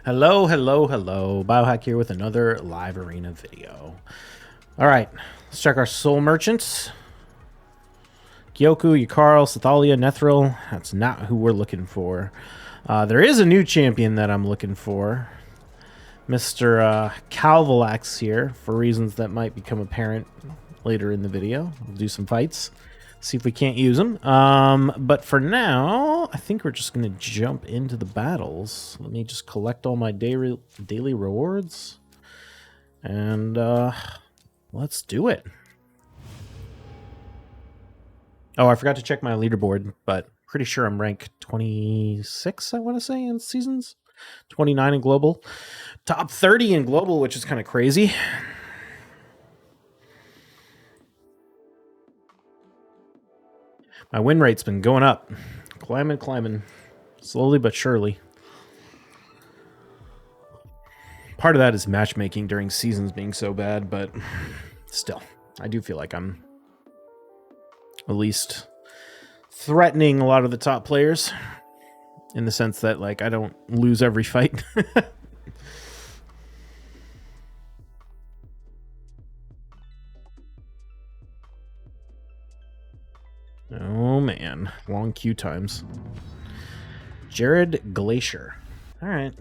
Hello, hello, hello. Biohack here with another live arena video. All right, let's check our soul merchants. Gyoku, Yukaro, Sathalia, Nethril. That's not who we're looking for. There is a new champion that I'm looking for. Mr. Kalvalax here, for reasons that might become apparent later in the video. We'll do some fights. See if we can't use them. But for now, I think we're just going to jump into the battles. Let me just collect all my daily rewards. And let's do it. Oh, I forgot to check my leaderboard, but pretty sure I'm rank 26, I want to say, in seasons. 29 in global. Top 30 in global, which is kind of crazy. My win rate's been going up. Climbing. Slowly but surely. Part of that is matchmaking during seasons being so bad, but still, I do feel like I'm at least threatening a lot of the top players in the sense that, like, I don't lose every fight. Oh, man. Long queue times. Jared Glacier. All right.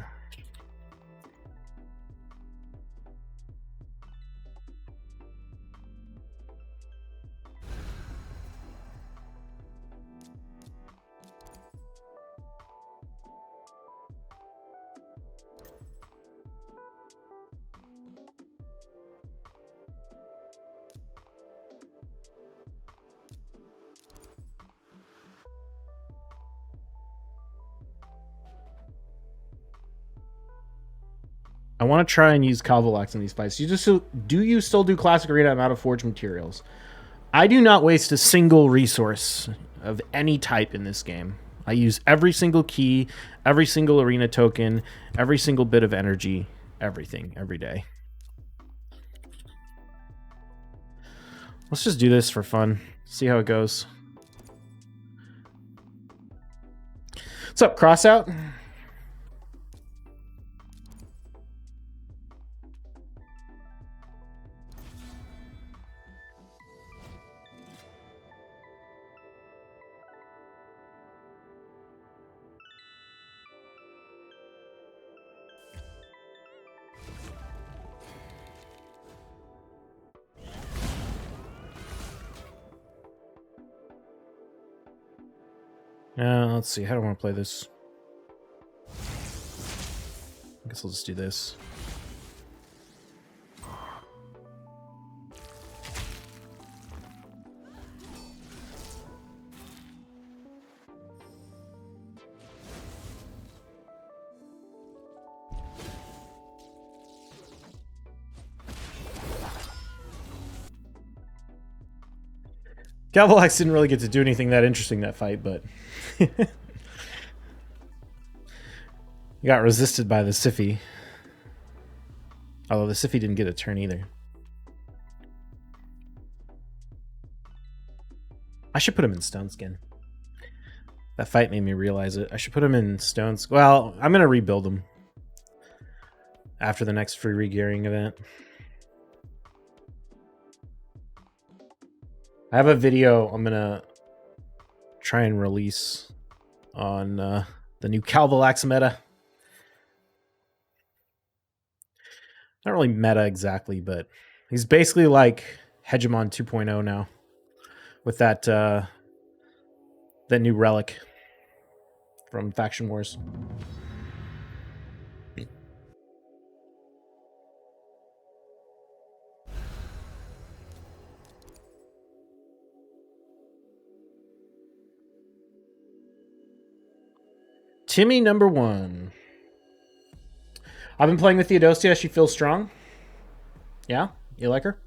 I want to try and use Kalvalax in these fights. Do you still do classic arena? I'm out of forged materials. I do not waste a single resource of any type in this game. I use every single key, every single arena token, every single bit of energy, everything, every day. Let's just do this for fun. See how it goes. What's up, Crossout? Let's see. How do I want to play this? I guess I'll just do this. Kalvalax didn't really get to do anything that interesting that fight, but he got resisted by the Siphi. Although the Siphi didn't get a turn either. I should put him in Stone Skin. That fight made me realize it. I should put him in Stone Skin. Well, I'm going to rebuild him after the next free regearing event. I have a video I'm going to try and release on the new Kalvalax meta. Not really meta exactly, but he's basically like Hegemon 2.0 now with that new relic from Faction Wars. Timmy number 1. I've been playing with Theodosia. She feels strong. Yeah? You like her?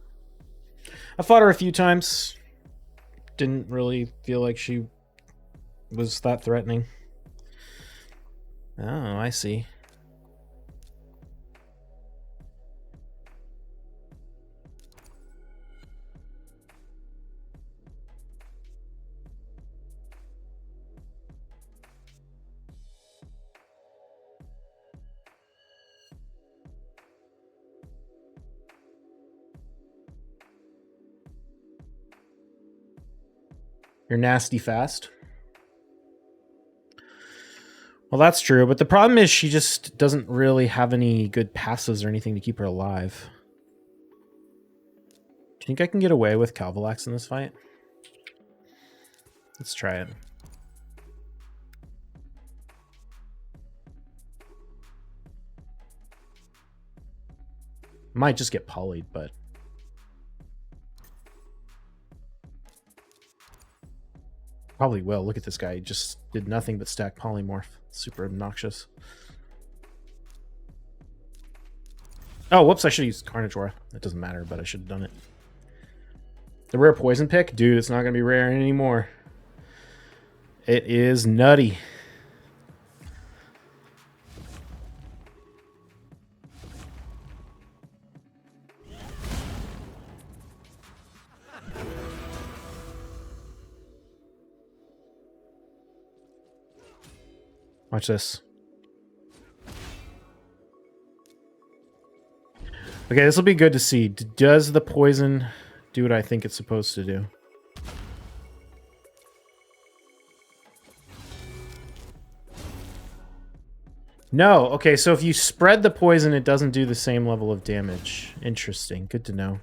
I fought her a few times. Didn't really feel like she was that threatening. Oh, I see. You're nasty fast. Well, that's true, but the problem is she just doesn't really have any good passes or anything to keep her alive. Do you think I can get away with Kalvalax in this fight? Let's try it. Might just get polyed, but... Probably will. Look at this guy. He just did nothing but stack polymorph. Super obnoxious. Oh, whoops. I should use Carnage Aura. That doesn't matter, but I should have done it. The rare poison pick? Dude, it's not going to be rare anymore. It is nutty. Watch this. Okay, this will be good to see. Does the poison do what I think it's supposed to do? No. Okay, so if you spread the poison, it doesn't do the same level of damage. Interesting. Good to know.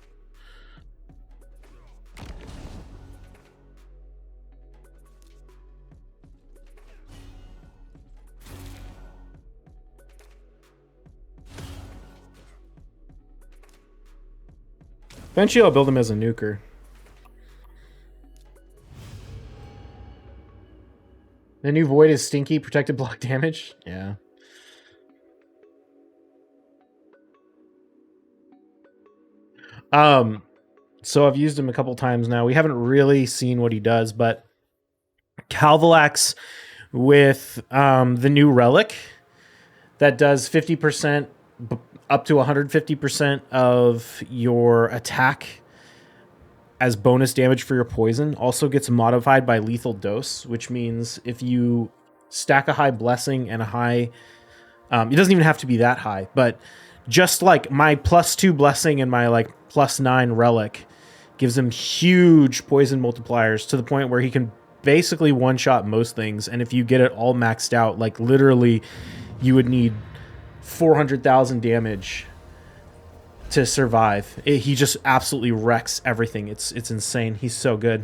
Eventually I'll build him as a nuker. The new Void is stinky, protected block damage? Yeah. So I've used him a couple times now. We haven't really seen what he does, but Kalvalax with the new relic that does 50% up to 150% of your attack as bonus damage for your poison also gets modified by lethal dose, which means if you stack a high blessing and a high... it doesn't even have to be that high, but just like my +2 blessing and my like +9 relic gives him huge poison multipliers to the point where he can basically one-shot most things. And if you get it all maxed out, like literally you would need 400,000 damage to survive. He just absolutely wrecks everything. It's insane. He's so good.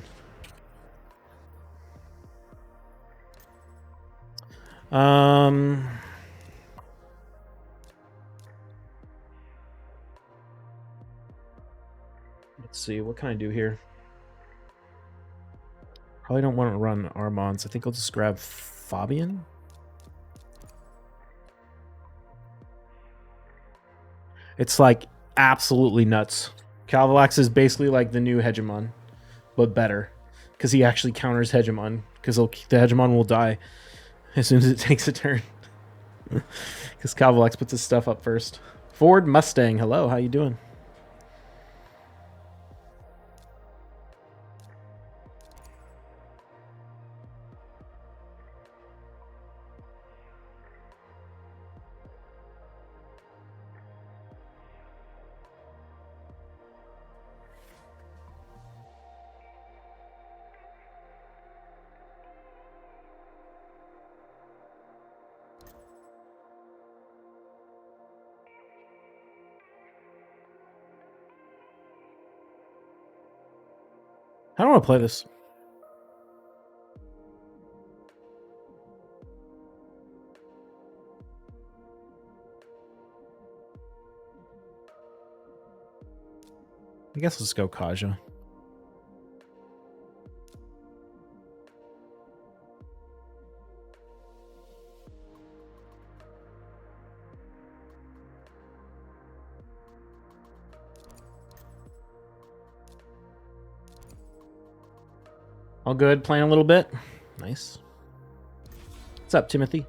Let's see, what can I do here? Probably don't want to run Armons. I think I'll just grab Fabian. It's like absolutely nuts. Kalvalax is basically like the new Hegemon, but better, because he actually counters Hegemon, because the Hegemon will die as soon as it takes a turn. Because Kalvalax puts his stuff up first. Ford Mustang, hello, how you doing? I don't want to play this. I guess let's go Kaja. All good, playing a little bit. Nice. What's up, Timothy?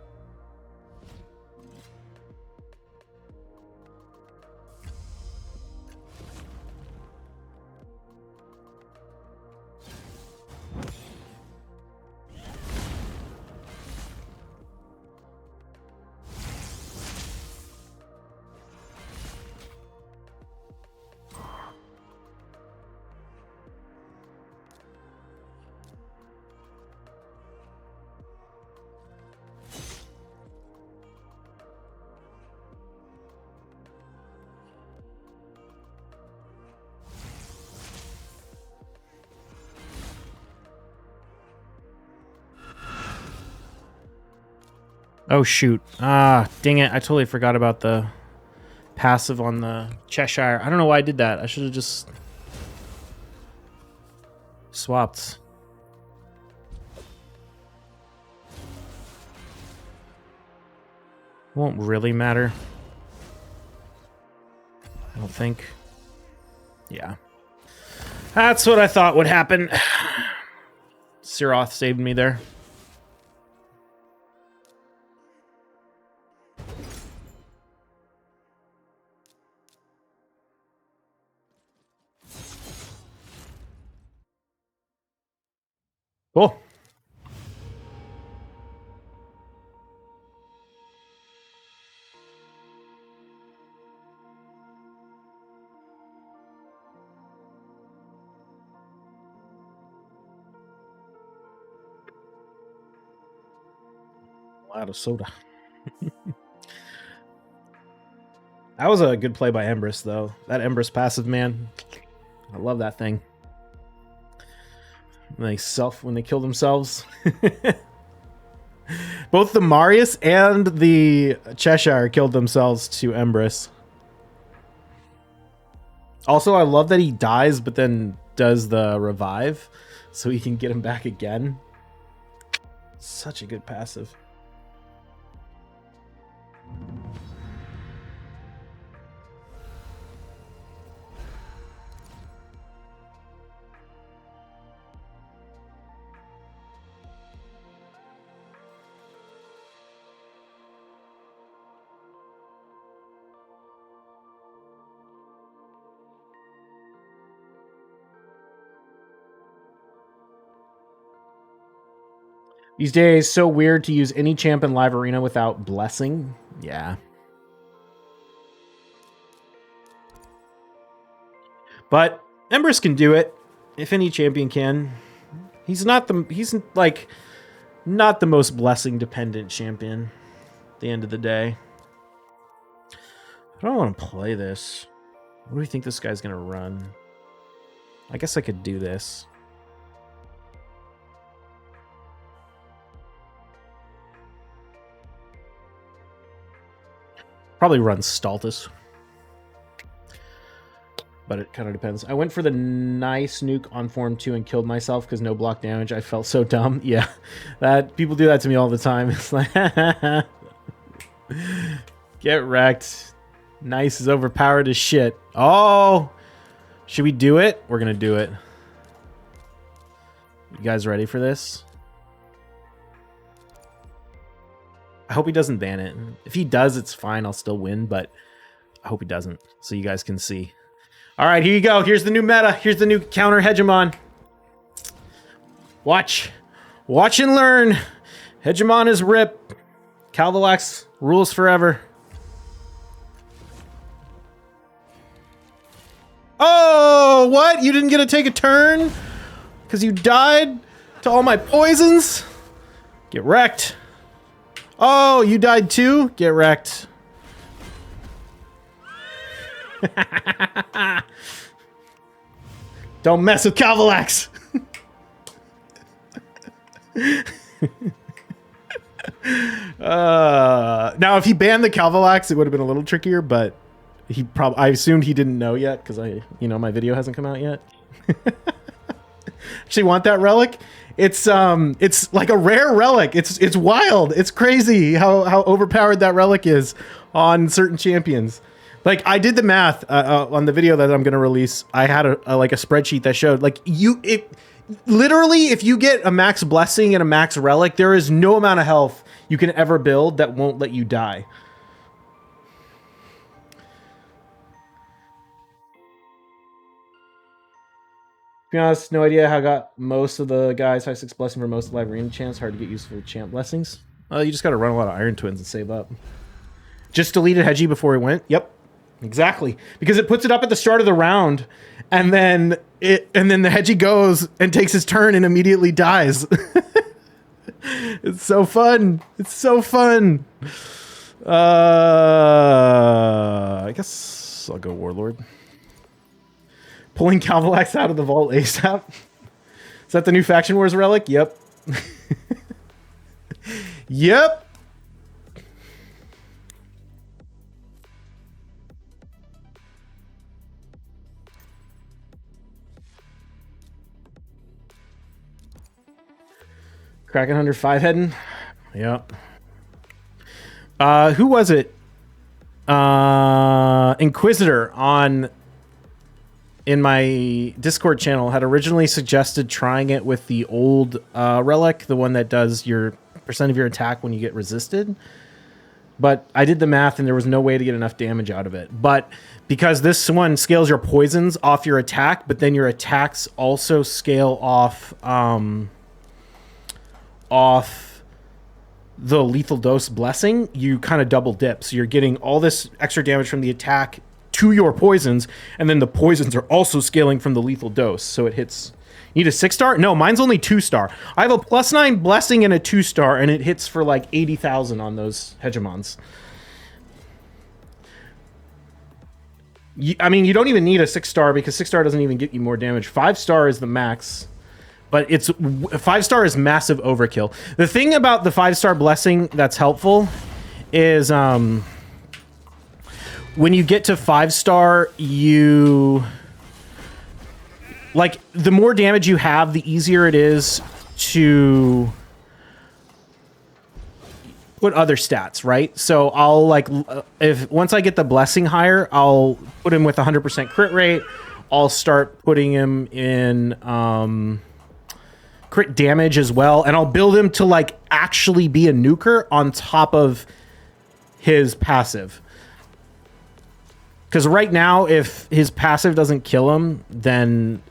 Oh, shoot. Ah, dang it. I totally forgot about the passive on the Cheshire. I don't know why I did that. I should have just swapped. Won't really matter. I don't think. Yeah. That's what I thought would happen. Siroth saved me there. Cool. Out of soda. That was a good play by Empress, though. That Empress passive, man. I love that thing. When they kill themselves. Both the Marius and the Cheshire killed themselves to Empress. Also, I love that he dies, but then does the revive, so he can get him back again. Such a good passive. These days, so weird to use any champ in live arena without blessing. Yeah. But Empress can do it. If any champion can. He's like not the most blessing dependent champion at the end of the day. I don't want to play this. What do you think this guy's gonna run? I guess I could do this. Probably run Stultus. But it kind of depends. I went for the nice nuke on Form 2 and killed myself because no block damage. I felt so dumb. Yeah, that people do that to me all the time. It's like, get wrecked. Nice is overpowered as shit. Oh, should we do it? We're going to do it. You guys ready for this? I hope he doesn't ban it. If he does, it's fine. I'll still win, but I hope he doesn't, so you guys can see. All right, here you go. Here's the new meta. Here's the new counter Hegemon. Watch. Watch and learn. Hegemon is RIP. Kalvalax rules forever. Oh, what? You didn't get to take a turn? Because you died to all my poisons? Get wrecked. Oh, you died too? Get wrecked. Don't mess with Kalvalax. Now, if he banned the Kalvalax, it would have been a little trickier, but I assumed he didn't know yet because my video hasn't come out yet. Actually, want that relic? It's like a rare relic. It's wild. It's crazy how overpowered that relic is on certain champions. Like, I did the math on the video that I'm going to release. I had a spreadsheet that showed literally if you get a max blessing and a max relic, there is no amount of health you can ever build that won't let you die. To be honest, no idea how I got most of the guys high 6 blessing for most of live arena champs. Hard to get useful champ blessings. You just got to run a lot of Iron Twins and save up. Just deleted Hedgie before he went. Yep, exactly. Because it puts it up at the start of the round, and then the Hedgie goes and takes his turn and immediately dies. It's so fun. It's so fun. I guess I'll go Warlord. Pulling Kalvalax out of the vault ASAP. Is that the new Faction Wars relic? Yep. Yep. Kraken Hunter 5 heading. Yep. Who was it? Inquisitor in my Discord channel had originally suggested trying it with the old relic, the one that does your percent of your attack when you get resisted. But I did the math and there was no way to get enough damage out of it. But because this one scales your poisons off your attack, but then your attacks also scale off the lethal dose blessing, you kind of double dip. So you're getting all this extra damage from the attack to your poisons, and then the poisons are also scaling from the lethal dose. So it hits. You need a 6-star? No, mine's only 2-star. I have a +9 blessing and a 2-star, and it hits for like 80,000 on those Hegemons. I mean, you don't even need a 6-star because 6-star doesn't even get you more damage. 5-star is the max. But 5-star is massive overkill. The thing about the 5-star blessing that's helpful is when you get to 5-star, like the more damage you have, the easier it is to put other stats, right? So I'll like if once I get the blessing higher, I'll put him with 100% crit rate. I'll start putting him in crit damage as well, and I'll build him to like actually be a nuker on top of his passive. Because right now, if his passive doesn't kill him, then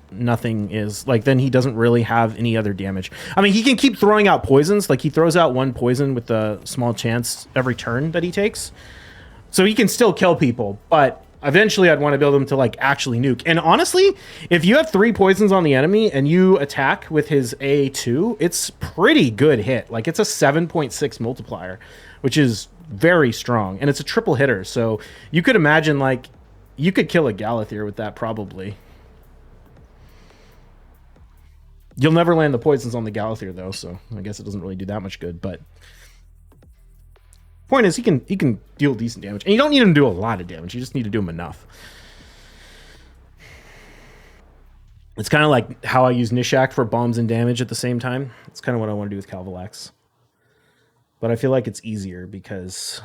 nothing is like, then he doesn't really have any other damage. I mean, he can keep throwing out poisons. Like he throws out one poison with a small chance every turn that he takes. So he can still kill people, but eventually I'd want to build him to like actually nuke. And honestly, if you have 3 poisons on the enemy and you attack with his A2, it's pretty good hit. Like it's a 7.6 multiplier, which is very strong. And it's a triple hitter. So you could imagine like you could kill a Galathier with that probably. You'll never land the poisons on the Galathier though, so I guess it doesn't really do that much good, but point is he can deal decent damage. And you don't need him to do a lot of damage, you just need to do him enough. It's kind of like how I use Nishak for bombs and damage at the same time. It's kind of what I want to do with Kalvalax. But I feel like it's easier because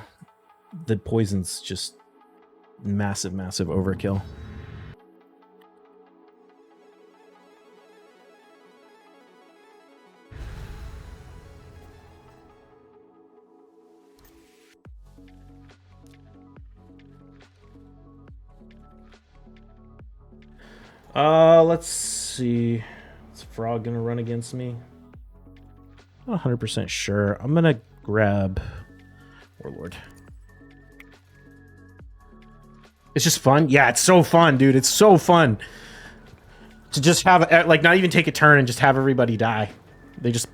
the poison's just massive, massive overkill. Let's see. Is Frog gonna run against me? Not 100% sure. I'm gonna grab Warlord. It's just fun. Yeah, it's so fun, dude. It's so fun to just have like not even take a turn and just have everybody die. They just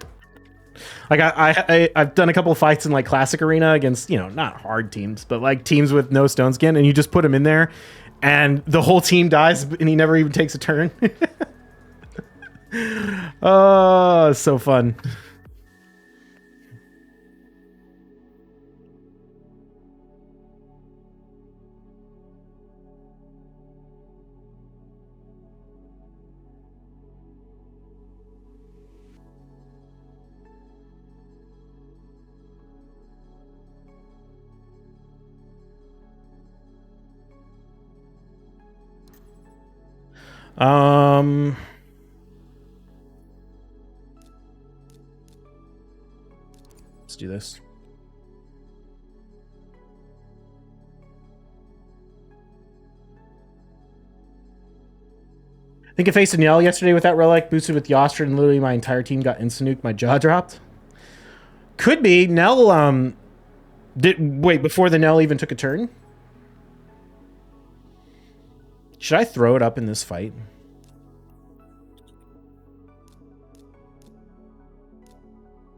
like I've done a couple of fights in like Classic Arena against, you know, not hard teams, but like teams with no stone skin, and you just put them in there and the whole team dies and he never even takes a turn. Oh, it's so fun. Let's do this. I think I faced a Nell yesterday with that relic, boosted with Yostrid, and literally my entire team got instant nuked. My jaw dropped. Could be. Nell, wait, before the Nell even took a turn? Should I throw it up in this fight?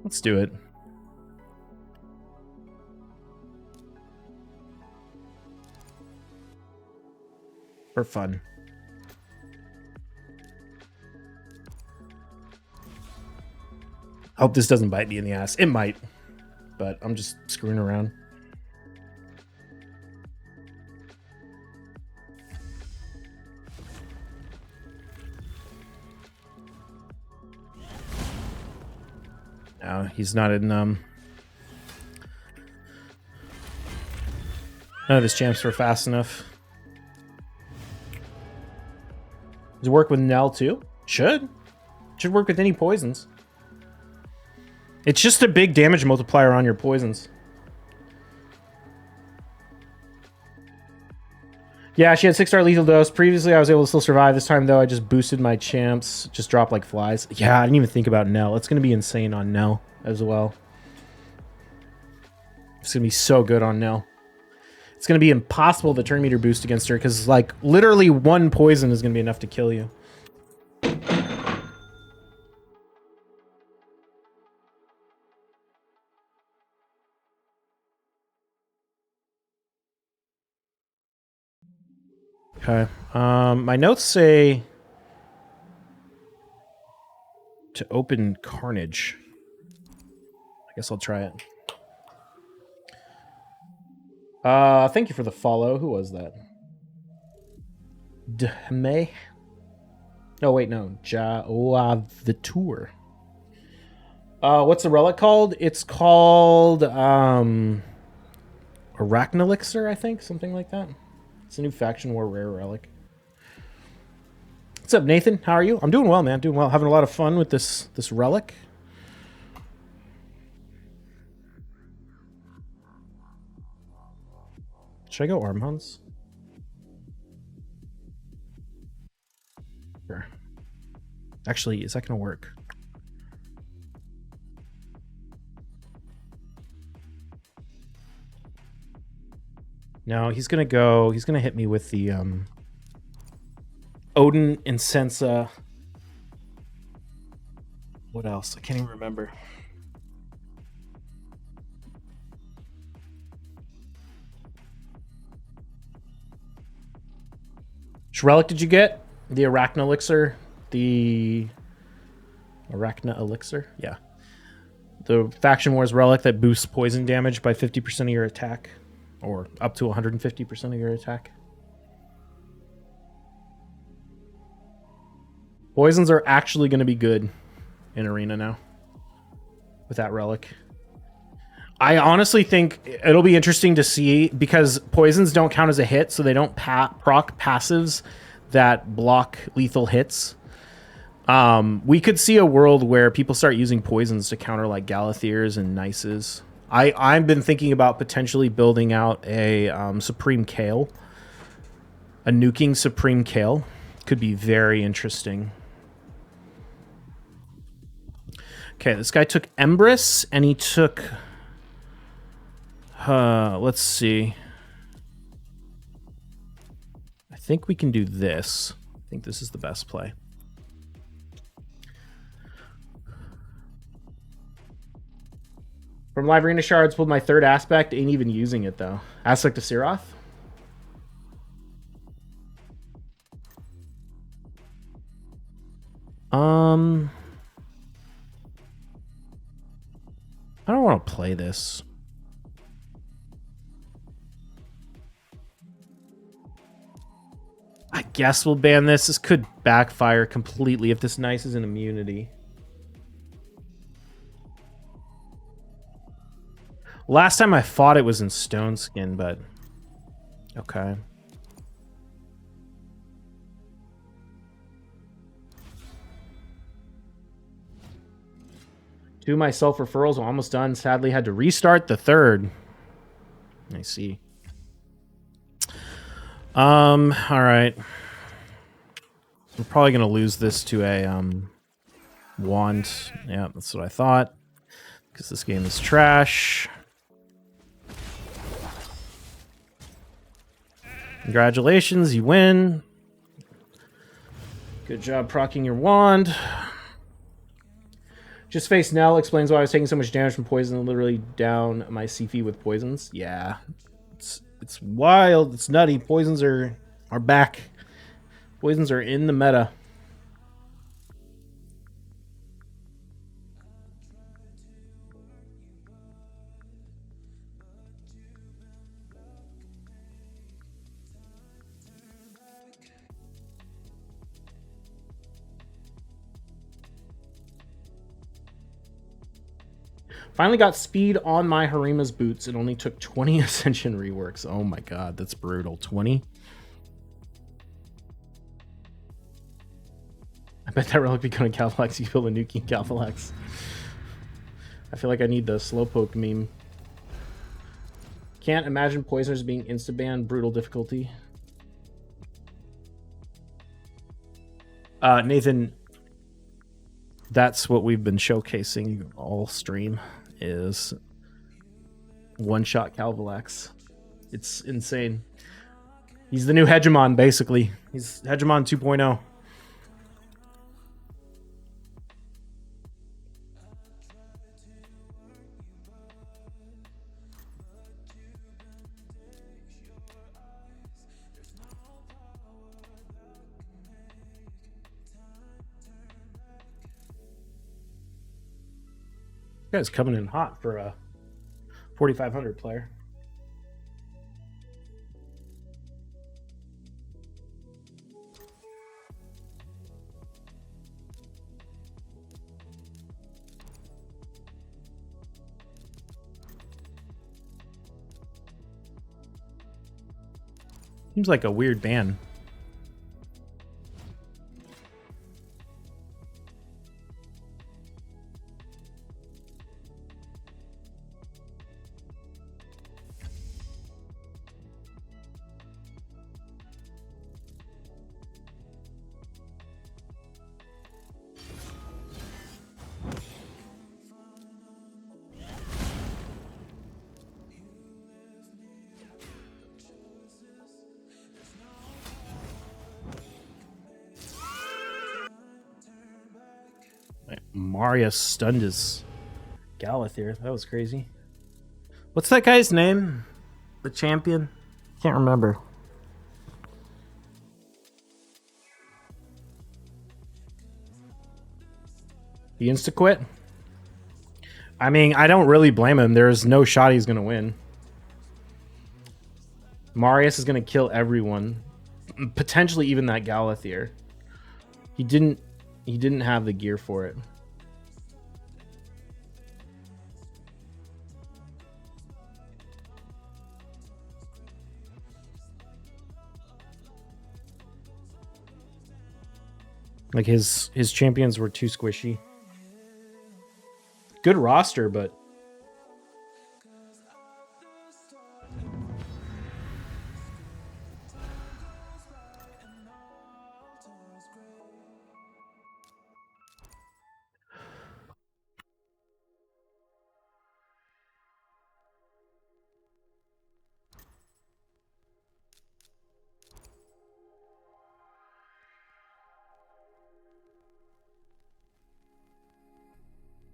Let's do it. For fun. Hope this doesn't bite me in the ass. It might, but I'm just screwing around. No, he's not in, none of his champs were fast enough. Does it work with Nell too? Should work with any poisons. It's just a big damage multiplier on your poisons. Yeah, she had 6-star lethal dose. Previously, I was able to still survive. This time, though, I just boosted my champs. Just dropped like flies. Yeah, I didn't even think about Nell. It's going to be insane on Nell as well. It's going to be so good on Nell. It's going to be impossible to turn meter boost against her because, like, literally one poison is going to be enough to kill you. Okay. My notes say to open Carnage. I guess I'll try it. Thank you for the follow. Who was that? Dme? Oh, wait, no. the tour. What's the relic called? It's called Arachnelixir, I think, something like that. It's a new faction war rare relic. What's up, Nathan? How are you? I'm doing well, man. Doing well. Having a lot of fun with this relic. Should I go Armhunts? Sure. Actually, is that going to work? No, he's going to hit me with the Odin Incensa. What else? I can't even remember. Which relic did you get? The Arachnelixir? The Arachna Elixir? Yeah. The Faction Wars relic that boosts poison damage by 50% of your attack. Or up to 150% of your attack. Poisons are actually going to be good in Arena now. With that relic. I honestly think it'll be interesting to see because poisons don't count as a hit, so they don't proc passives that block lethal hits. We could see a world where people start using poisons to counter like Galathirs and Nices. I've been thinking about potentially building out a Supreme Kale. A nuking Supreme Kale. Could be very interesting. Okay, this guy took Embrys and he took... let's see. I think we can do this. I think this is the best play. From Live Arena Shards, pulled my third aspect. Ain't even using it, though. Aspect of Siroth? I don't want to play this. I guess we'll ban this. This could backfire completely if this Nice is an immunity. Last time I fought it was in Stone Skin, but... Okay. Two of my self-referrals are almost done. Sadly, had to restart the third. I see. All right. We're probably going to lose this to a wand. Yeah, that's what I thought. Because this game is trash. Congratulations, you win. Good job proccing your wand. Just face Nell explains why I was taking so much damage from poison and literally down my CP with poisons. Yeah. It's wild. It's nutty. Poisons are back. Poisons are in the meta. Finally got speed on my Harima's boots. It only took 20 Ascension reworks. Oh my god, that's brutal. 20? I bet that relic becoming Kalvalax, you build a new King Kalvalax. I feel like I need the Slowpoke meme. Can't imagine Poisoners being insta-banned. Brutal difficulty. Nathan, that's what we've been showcasing all stream, is one-shot Kalvalax. It's insane. He's the new Hegemon, basically. He's Hegemon 2.0. Guy's coming in hot for a 4,500 player. Seems like a weird ban. Mario stunned his Galathir. That was crazy. What's that guy's name? The champion? Can't remember. He insta-quit? I mean, I don't really blame him. There's no shot he's going to win. Marius is going to kill everyone. Potentially even that Galathir. He didn't have the gear for it. Like his champions were too squishy. Good roster, but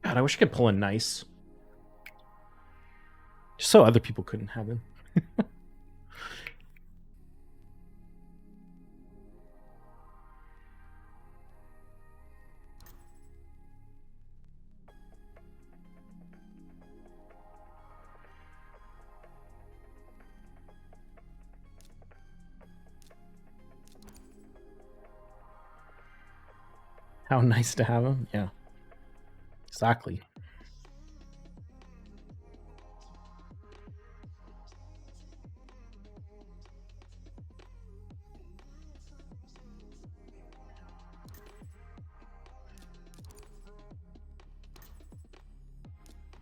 God, I wish I could pull a nice. Just so other people couldn't have him. How nice to have him. Yeah. Exactly.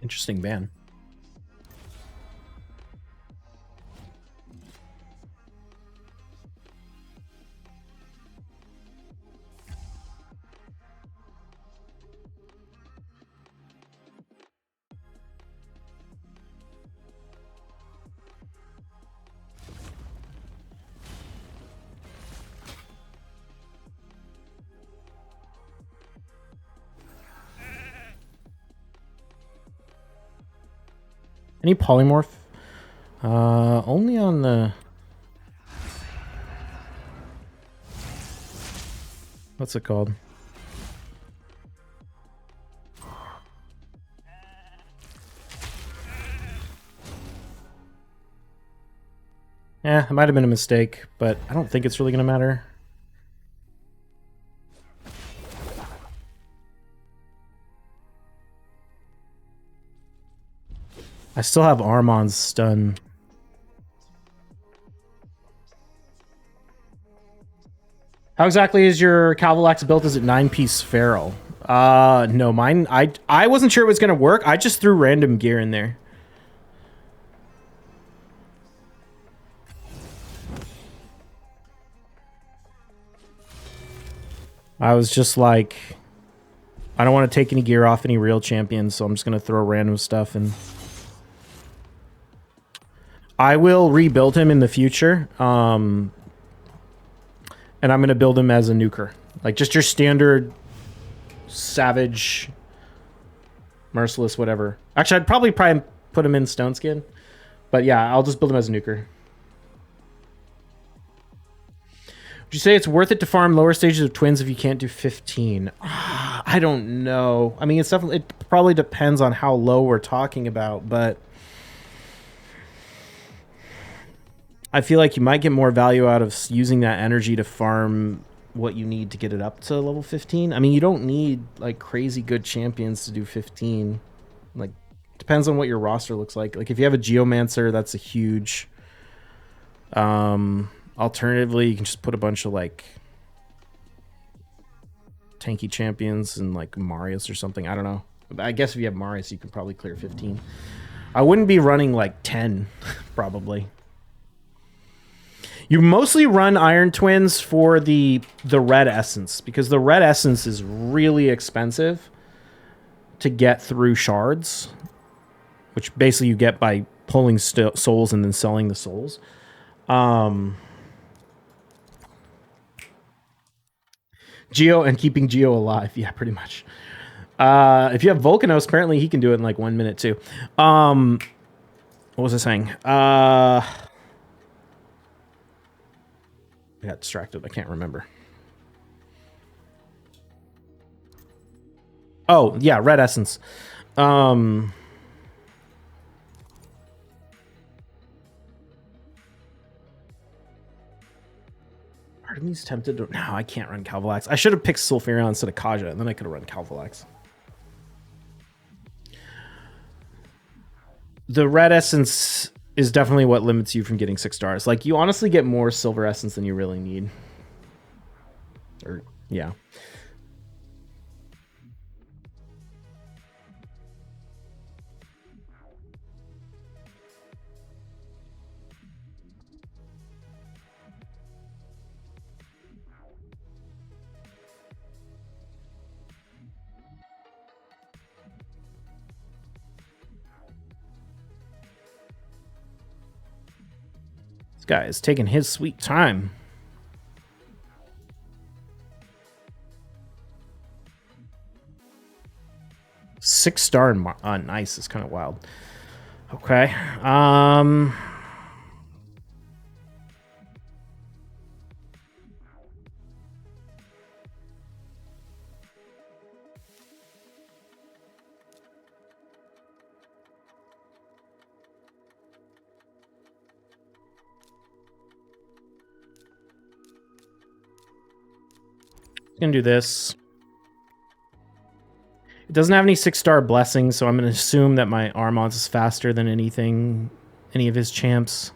Interesting ban. Any polymorph? Only on the... What's it called? Yeah, it might have been a mistake, but I don't think it's really going to matter. I still have Armon's stun. How exactly is your Kalvalax built? Is it 9-piece feral? No, mine. I wasn't sure it was gonna work. I just threw random gear in there. I was just like, I don't want to take any gear off any real champions, so I'm just gonna throw random stuff in. I will rebuild him in the future. And I'm gonna build him as a nuker. Like just your standard savage, merciless, whatever. Actually, I'd probably put him in stone skin. But yeah, I'll just build him as a nuker. Would you say it's worth it to farm lower stages of twins if you can't do 15? I don't know. I mean, it probably depends on how low we're talking about, but I feel like you might get more value out of using that energy to farm what you need to get it up to level 15. I mean, you don't need like crazy good champions to do 15. Like, depends on what your roster looks like. Like, if you have a Geomancer, that's a huge. Alternatively, you can just put a bunch of like tanky champions and like Marius or something. I don't know. I guess if you have Marius, you can probably clear 15. I wouldn't be running like 10, probably. You mostly run Iron Twins for the red essence, because the red essence is really expensive to get through shards, which basically you get by pulling souls and then selling the souls. Geo and keeping Geo alive. Yeah, pretty much. If you have Volcanos, apparently he can do it in like 1 minute too. What was I saying? I got distracted. I can't remember. Oh, yeah, red essence. Part of me's tempted to... No, I can't run Kalvalax. I should have picked Sulfurion instead of Kaja, and then I could have run Kalvalax. The red essence is definitely what limits you from getting 6 stars. Like, you honestly get more silver essence than you really need. Or, yeah. This guy is taking his sweet time. Six-star nice is kind of wild. Okay. Gonna do this. It doesn't have any 6-star blessings, so I'm gonna assume that my Armons is faster than any of his champs.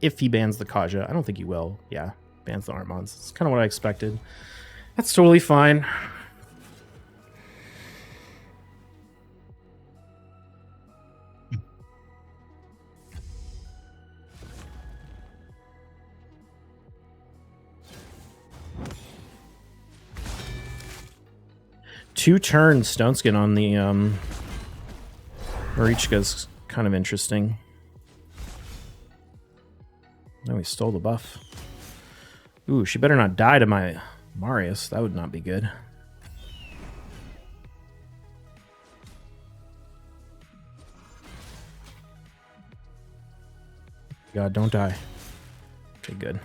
If he bans the Kaja. I don't think he will. Yeah, bans the Armons. It's kind of what I expected. That's totally fine. Two turn Stone Skin on the Marichka's kind of interesting. No, he stole the buff. Ooh, she better not die to my Marius. That would not be good. God, don't die. Okay, good.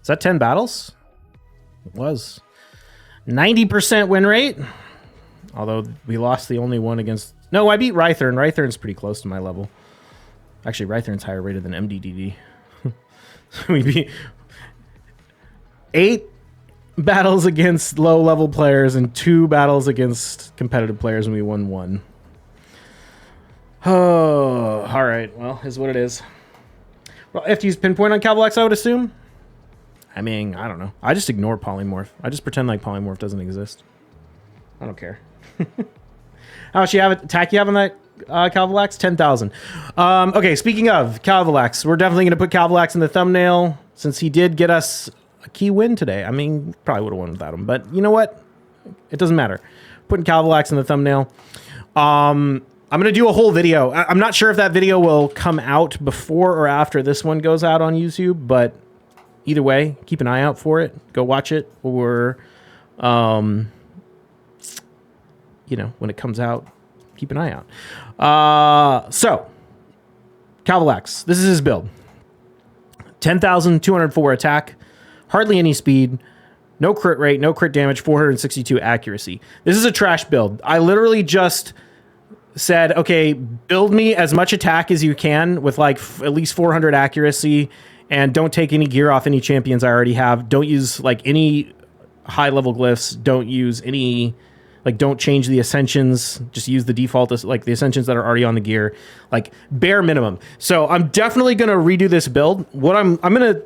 Is that 10 battles? It was. 90% win rate. Although we lost the only one against... No, I beat Rhythern. Rhythern's pretty close to my level. Actually, Rhythern's higher rated than MDDD. We beat... battles against low-level players and 2 battles against competitive players, and we won 1. Oh, all right. Well, is what it is. Well, I have to use pinpoint on Kalvalax, I would assume. I mean, I don't know. I just ignore polymorph. I just pretend like polymorph doesn't exist. I don't care. How much attack you have on that Kalvalax? 10,000. Okay, speaking of Kalvalax, we're definitely going to put Kalvalax in the thumbnail since he did get us a key win today. I mean, probably would have won without him, but you know what? It doesn't matter. Putting Kalvalax in the thumbnail. I'm going to do a whole video. I'm not sure if that video will come out before or after this one goes out on YouTube, but either way, keep an eye out for it. Go watch it, or, you know, when it comes out, keep an eye out. So, Kalvalax, this is his build. 10,204 attack, hardly any speed, no crit rate, no crit damage, 462 accuracy. This is a trash build. I literally just said, okay, build me as much attack as you can with like at least 400 accuracy, and don't take any gear off any champions I already have. Don't use like any high level glyphs. Don't use any, like, don't change the ascensions. Just use the default, like the ascensions that are already on the gear, like bare minimum. So I'm definitely going to redo this build. What I'm going to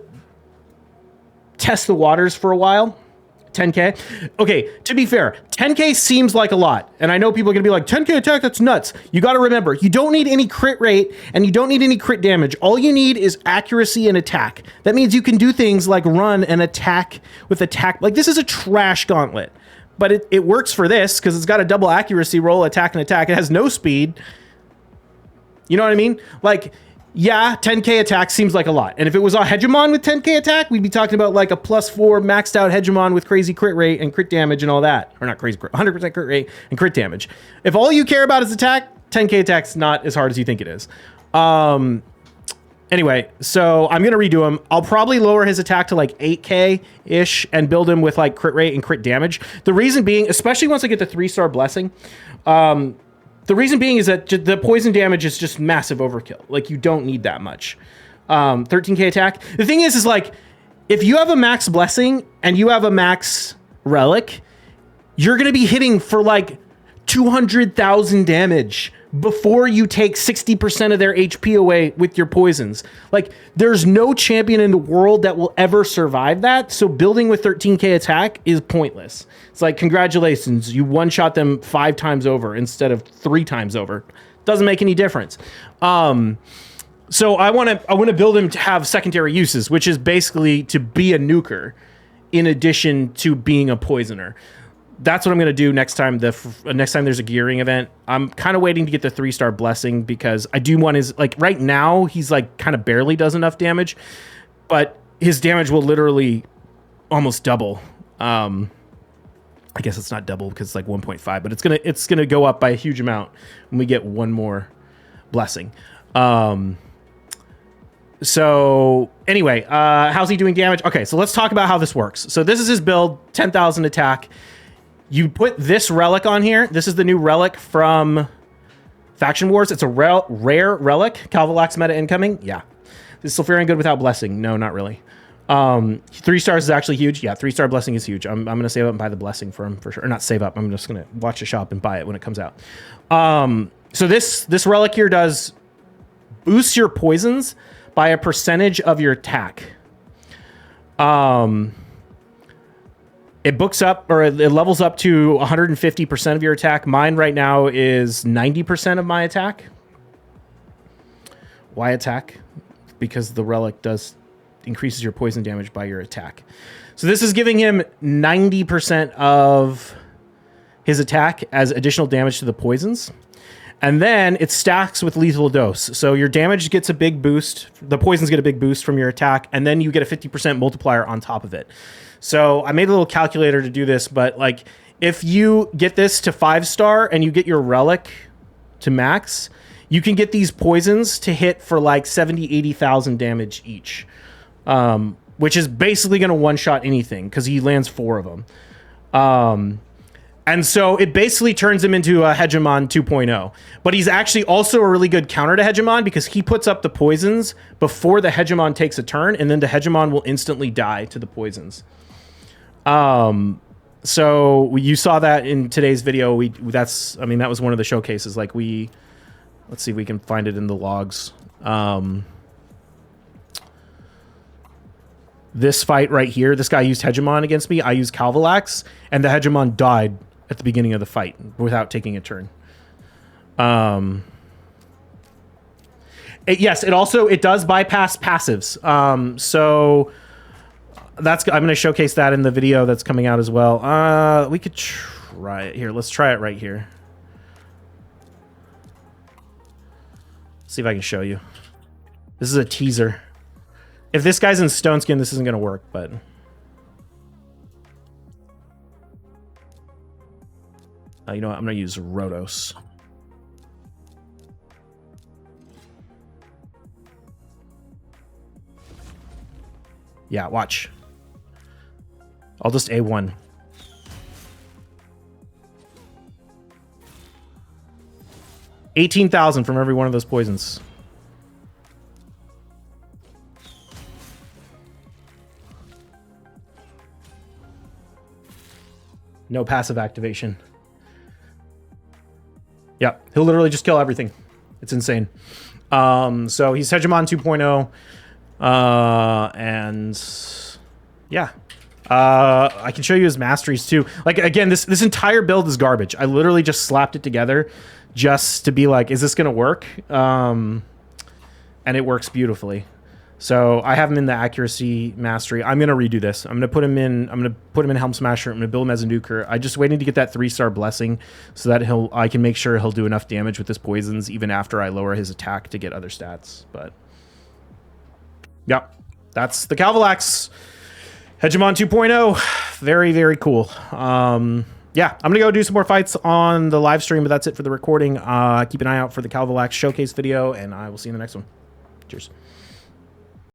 test the waters for a while. 10K. Okay, to be fair, 10K seems like a lot. And I know people are going to be like, 10K attack, that's nuts. You got to remember, you don't need any crit rate and you don't need any crit damage. All you need is accuracy and attack. That means you can do things like run and attack with attack. Like, this is a trash gauntlet. But it works for this because it's got a double accuracy roll, attack and attack. It has no speed. You know what I mean? Like, yeah, 10K attack seems like a lot. And if it was a Hegemon with 10K attack, we'd be talking about like a +4 maxed out Hegemon with crazy crit rate and crit damage and all that. Or not crazy crit, 100% crit rate and crit damage. If all you care about is attack, 10K attack's not as hard as you think it is. Anyway, so I'm going to redo him. I'll probably lower his attack to like 8K-ish and build him with like crit rate and crit damage. The reason being, especially once I get the 3-star blessing, the reason being is that the poison damage is just massive overkill. Like, you don't need that much. 13K attack. The thing is like, if you have a max blessing and you have a max relic, you're going to be hitting for like 200,000 damage before you take 60% of their HP away with your poisons. Like, there's no champion in the world that will ever survive that. So building with 13K attack is pointless. It's like, congratulations, you one-shot them 5 times over instead of 3 times over. Doesn't make any difference. So I want to build him to have secondary uses, which is basically to be a nuker in addition to being a poisoner. That's what I'm going to do next time. Next time there's a gearing event, I'm kind of waiting to get the 3-star blessing because I do want his, like, right now he's like kind of barely does enough damage, but his damage will literally almost double. I guess it's not double because it's like 1.5, but it's gonna go up by a huge amount when we get one more blessing. So anyway, how's he doing damage? Okay, so let's talk about how this works. So this is his build, 10,000 attack. You put this relic on here. This is the new relic from Faction Wars. It's a rare relic. Kalvalax meta incoming. Yeah. Is Sulfurion good without blessing? No, not really. 3 stars is actually huge. Yeah, 3-star blessing is huge. I'm going to save up and buy the blessing for him for sure. Or not save up. I'm just going to watch the shop and buy it when it comes out. So this relic here does boost your poisons by a percentage of your attack. It books up, or it levels up to 150% of your attack. Mine right now is 90% of my attack. Why attack? Because the relic increases your poison damage by your attack. So this is giving him 90% of his attack as additional damage to the poisons. And then it stacks with lethal dose. So your damage gets a big boost. The poisons get a big boost from your attack. And then you get a 50% multiplier on top of it. So I made a little calculator to do this. But like, if you get this to 5-star and you get your relic to max, you can get these poisons to hit for like 70, 80,000 damage each. Which is basically going to one-shot anything because he lands 4 of them. And so it basically turns him into a Hegemon 2.0. But he's actually also a really good counter to Hegemon because he puts up the poisons before the Hegemon takes a turn, and then the Hegemon will instantly die to the poisons. So you saw that in today's video. I mean, that was one of the showcases. Like let's see if we can find it in the logs. This fight right here, this guy used Hegemon against me. I used Kalvalax, and the Hegemon died at the beginning of the fight without taking a turn. Yes, it does bypass passives. So I'm going to showcase that in the video that's coming out as well. We could try it here. Let's try it right here. See if I can show you. This is a teaser. If this guy's in Stone Skin, this isn't going to work, but... you know what? I'm going to use Rotos. Yeah, watch. I'll just A1. $18,000 from every one of those poisons. No passive activation. Yeah, he'll literally just kill everything. It's insane. So he's Hegemon 2.0. And yeah. I can show you his masteries too. Like, again, this entire build is garbage. I literally just slapped it together just to be like, is this going to work? And it works beautifully. So I have him in the accuracy mastery. I'm going to redo this. I'm going to put him in Helm Smasher. I'm going to build him as a nuker. I just waiting to get that 3-star blessing so that I can make sure he'll do enough damage with his poisons even after I lower his attack to get other stats. But yeah, that's the Kalvalax Hegemon 2.0. Very, very cool. Yeah, I'm going to go do some more fights on the live stream, but that's it for the recording. Keep an eye out for the Kalvalax showcase video, and I will see you in the next one. Cheers.